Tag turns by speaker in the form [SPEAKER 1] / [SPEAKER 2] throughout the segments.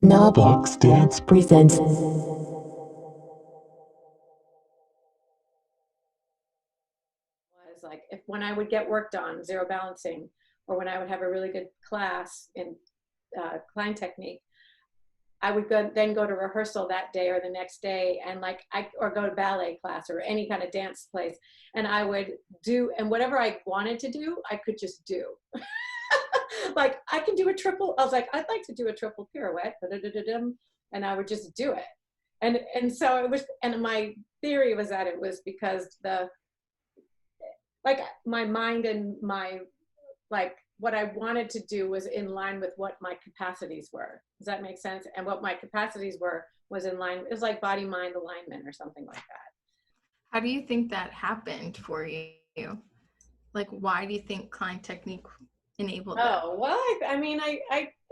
[SPEAKER 1] Box Dance presents.
[SPEAKER 2] Was like if when I would get work done, zero balancing, or when I would have a really good class in Klein technique, I would then go to rehearsal that day or the next day, and or go to ballet class or any kind of dance place, and I would do, and whatever I wanted to do, I could just do. Like I can do a triple. I was like, I'd like to do a triple pirouette, and I would just do it. And so it was, and my theory was that it was because my mind and my, what I wanted to do was in line with what my capacities were. Does that make sense? And what my capacities were was in line. It was like body mind alignment or something like that.
[SPEAKER 3] How do you think that happened for you? Like, why do you think Klein technique enabled that?
[SPEAKER 2] Oh, well, I mean, I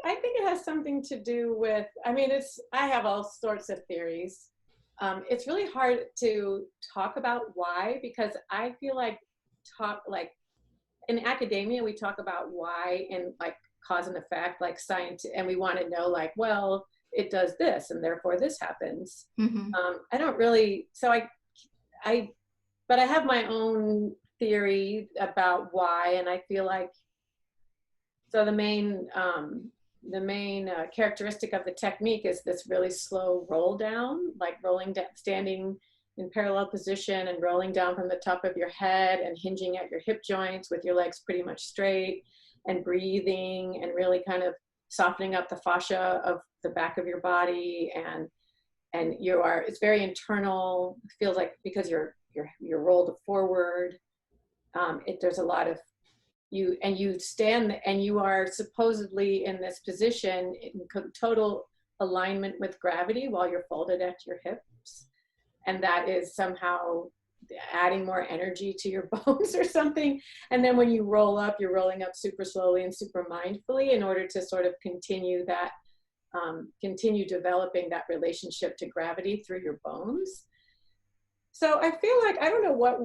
[SPEAKER 2] think it has something to do with, I have all sorts of theories. It's really hard to talk about why, because I feel like in academia, we talk about why and like cause and effect, like science, and we want to know like, well, it does this and therefore this happens.
[SPEAKER 3] Mm-hmm.
[SPEAKER 2] I don't really, but I have my own theory about why, and I feel like, so the main characteristic of the technique is this really slow roll down, like rolling down, standing in parallel position and rolling down from the top of your head and hinging at your hip joints with your legs pretty much straight, and breathing and really kind of softening up the fascia of the back of your body. And it's very internal. It feels like because you're rolled forward. There's a lot of you stand and you are supposedly in this position in total alignment with gravity while you're folded at your hips. And that is somehow adding more energy to your bones or something. And then when you roll up, you're rolling up super slowly and super mindfully in order to sort of continue developing that relationship to gravity through your bones. So I feel like, I don't know what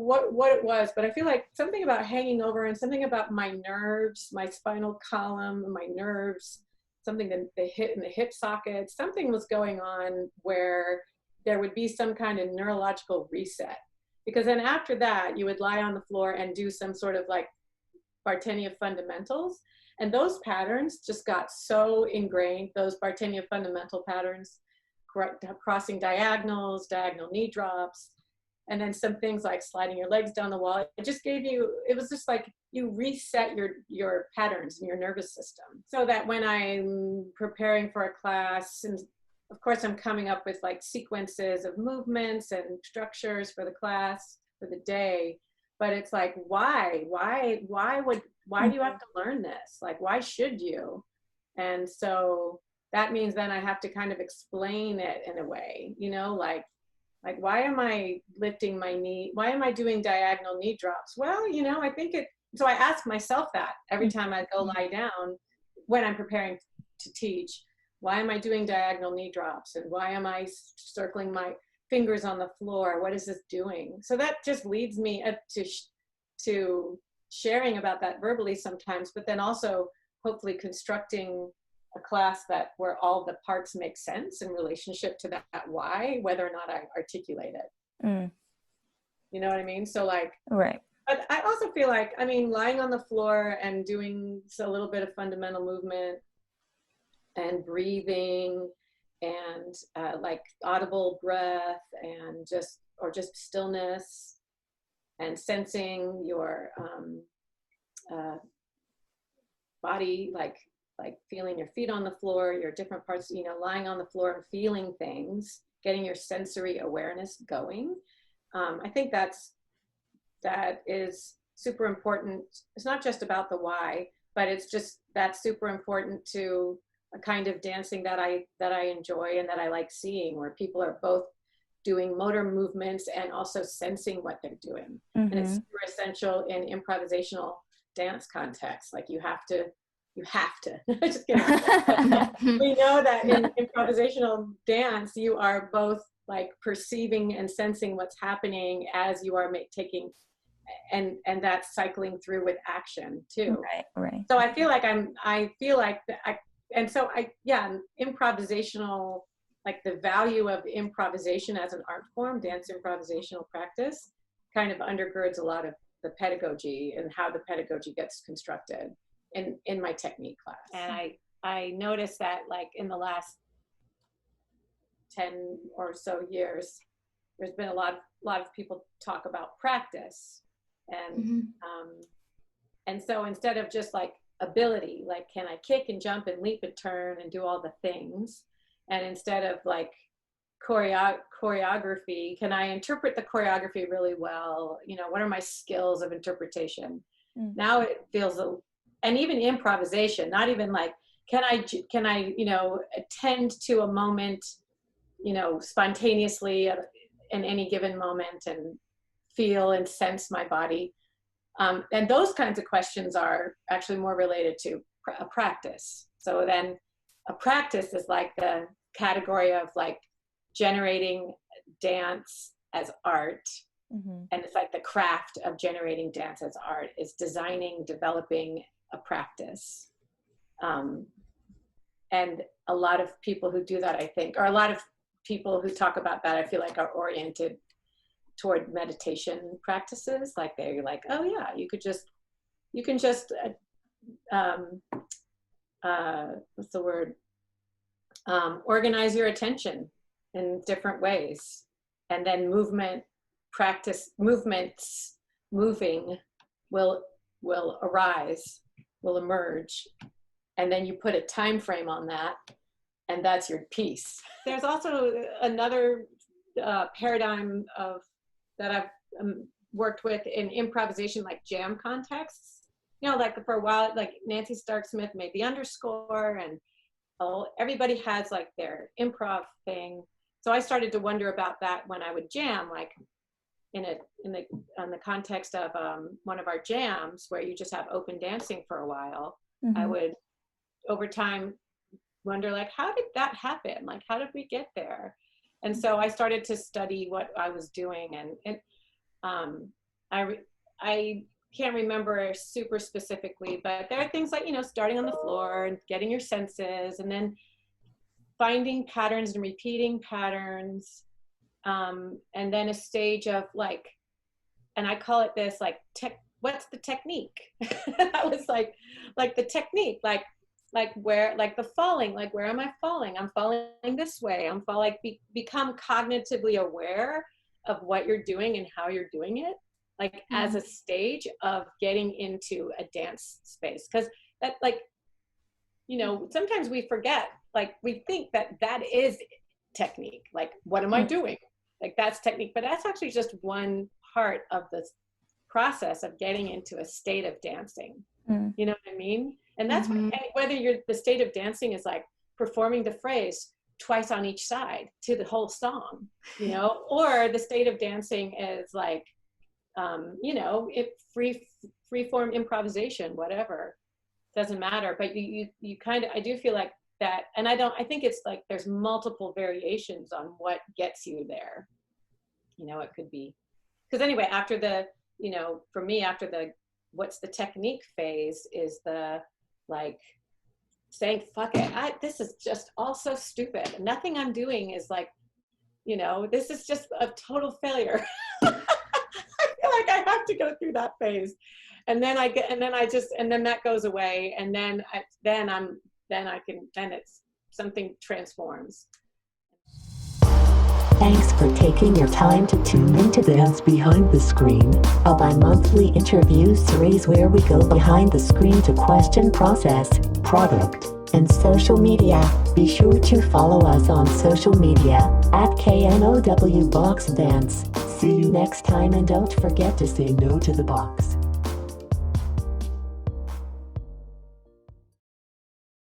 [SPEAKER 2] it was, but I feel like something about hanging over and something about my nerves, my spinal column, my nerves, something that they hit in the hip socket, something was going on where there would be some kind of neurological reset. Because then after that, you would lie on the floor and do some sort of like Bartenia fundamentals. And those patterns just got so ingrained, those Bartenia fundamental patterns, crossing diagonals, diagonal knee drops, and then some things like sliding your legs down the wall. It was just like you reset your patterns in your nervous system, so that when I'm preparing for a class, and of course I'm coming up with like sequences of movements and structures for the class for the day, but it's like, why do you have to learn this? Like, why should you? And so that means then I have to kind of explain it in a way, like, why am I lifting my knee? Why am I doing diagonal knee drops? Well, so I ask myself that every time I go lie down when I'm preparing to teach. Why am I doing diagonal knee drops? And why am I circling my fingers on the floor? What is this doing? So that just leads me up to sharing about that verbally sometimes, but then also hopefully constructing a class where all the parts make sense in relationship to that why, whether or not I articulate it. You know what I mean? So like,
[SPEAKER 4] right.
[SPEAKER 2] But I also feel like, lying on the floor and doing a little bit of fundamental movement and breathing and like audible breath and just stillness and sensing your body, like feeling your feet on the floor, your different parts, lying on the floor and feeling things, getting your sensory awareness going. I think that is super important. It's not just about the why, but it's just that's super important to a kind of dancing that I enjoy and that I like seeing, where people are both doing motor movements and also sensing what they're doing. Mm-hmm. And it's super essential in improvisational dance context. Like you have to just kidding. We know that in improvisational dance, you are both like perceiving and sensing what's happening as you are taking, and that's cycling through with action too.
[SPEAKER 4] Right.
[SPEAKER 2] So I feel like and so improvisational, like the value of improvisation as an art form, dance improvisational practice, kind of undergirds a lot of the pedagogy and how the pedagogy gets constructed in my technique class. And I noticed that like in the last 10 or so years, there's been a lot of people talk about practice, and so instead of just like ability, like can I kick and jump and leap and turn and do all the things, and instead of like choreography, can I interpret the choreography really well? You know, what are my skills of interpretation? Now it feels, and even improvisation, not even like, can I, you know, attend to a moment, you know, spontaneously in any given moment and feel and sense my body. And those kinds of questions are actually more related to a practice. So then a practice is like the category of like generating dance as art. And it's like the craft of generating dance as art is designing, developing a practice. And a lot of people who do that, I think, or a lot of people who talk about that, I feel like are oriented toward meditation practices. Like they're like, oh yeah, you can just what's the word? Organize your attention in different ways. And then moving will arise, will emerge. And then you put a time frame on that, and that's your piece. There's also another paradigm that I've worked with in improvisation, like jam contexts. You know, like for a while, like Nancy Stark Smith made the underscore, and everybody has like their improv thing. So I started to wonder about that when I would jam, like in the context of one of our jams where you just have open dancing for a while. I would, over time, wonder like, how did that happen? Like, how did we get there? And so I started to study what I was doing, and I can't remember super specifically, but there are things like, you know, starting on the floor and getting your senses, and then finding patterns and repeating patterns, and then a stage of like, and I call it this like what's the technique? I was like the technique, like where, like the falling, like where am I falling? I'm falling this way. I'm falling, like become cognitively aware of what you're doing and how you're doing it, like as a stage of getting into a dance space. Because that, like, you know, sometimes we forget, like we think that is technique. Like, what am I doing? Like that's technique, but that's actually just one part of the process of getting into a state of dancing. You know what I mean? And that's whether the state of dancing is like performing the phrase twice on each side to the whole song, you know, or the state of dancing is like, you know, free form improvisation, whatever, doesn't matter. But you kind of, I do feel like that, and I think it's like there's multiple variations on what gets you there. You know, it could be, because anyway, after the, you know, for me, after the what's the technique phase is the like saying, fuck it, this is just all so stupid. Nothing I'm doing is like, you know, this is just a total failure. I feel like I have to go through that phase. And then then that goes away. And then it's something transforms.
[SPEAKER 1] Thanks for taking your time to tune into Dance Behind the Screen, a bi-monthly interview series where we go behind the screen to question process, product, and social media. Be sure to follow us on social media at KNOW Box Dance. See you next time, and don't forget to say no to the box.